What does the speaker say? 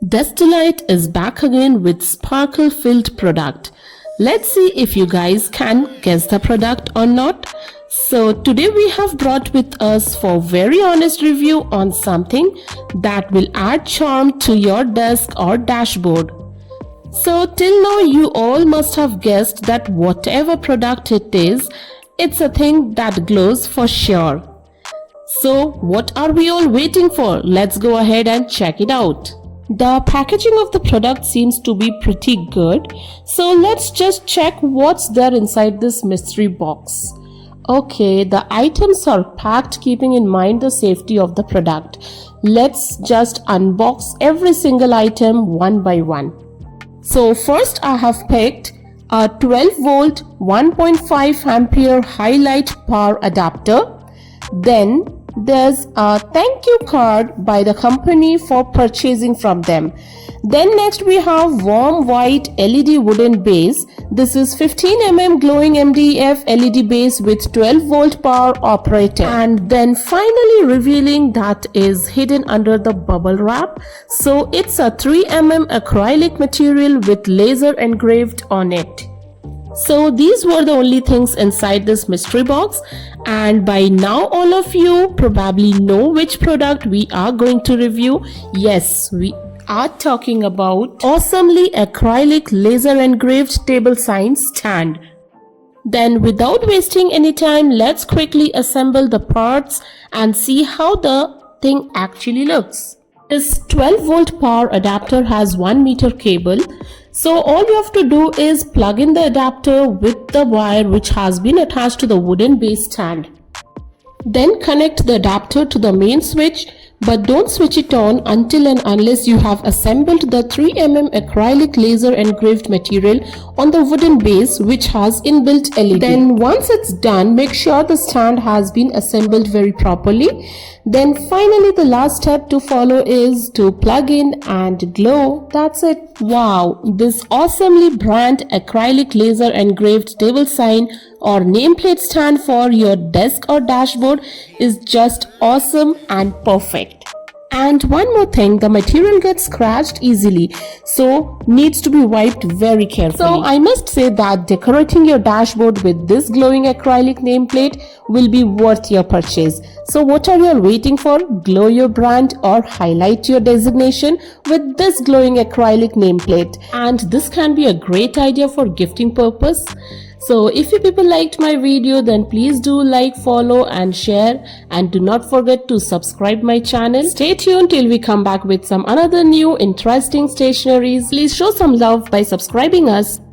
Destilite is back again with sparkle filled product. Let's see if you guys can guess the product or not. So today we have brought with us for very honest review on something that will add charm to your desk or dashboard. So till now you all must have guessed that whatever product it is, it's a thing that glows for sure. So what are we all waiting for? Let's go ahead and check it out. The packaging of the product seems to be pretty good. So let's just check what's there inside this mystery box. Okay, the items are packed keeping in mind the safety of the product. Let's just unbox every single item one by one. So first I have picked a 12 volt 1.5 ampere highlight power adapter. Then there's a thank you card by the company for purchasing from them. Then next we have warm white LED wooden base. This is 15mm glowing MDF LED base with 12 volt power operator. And then finally revealing that is hidden under the bubble wrap. So it's a 3mm acrylic material with laser engraved on it. So these were the only things inside this mystery box, and by now all of you probably know which product we are going to review. Yes, we are talking about awesomely acrylic laser engraved table sign stand. Then without wasting any time, let's quickly assemble the parts and see how the thing actually looks. This 12 volt power adapter has 1 meter cable. So all you have to do is plug in the adapter with the wire which has been attached to the wooden base stand. Then connect the adapter to the main switch, but don't switch it on until and unless you have assembled the 3mm acrylic laser engraved material on the wooden base which has inbuilt LED. Then once it's done, make sure the stand has been assembled very properly. Then finally the last step to follow is to plug in and glow. That's it. Wow, this awesomely brand acrylic laser engraved table sign or nameplate stand for your desk or dashboard is just awesome and perfect. And one more thing, the material gets scratched easily, so needs to be wiped very carefully. So I must say that decorating your dashboard with this glowing acrylic nameplate will be worth your purchase. So what are you waiting for? Glow your brand or highlight your designation with this glowing acrylic nameplate. And this can be a great idea for gifting purpose. So if you people liked my video, then please do like, follow and share, and do not forget to subscribe my channel. Stay tuned till we come back with some another new interesting stationeries. Please show some love by subscribing us.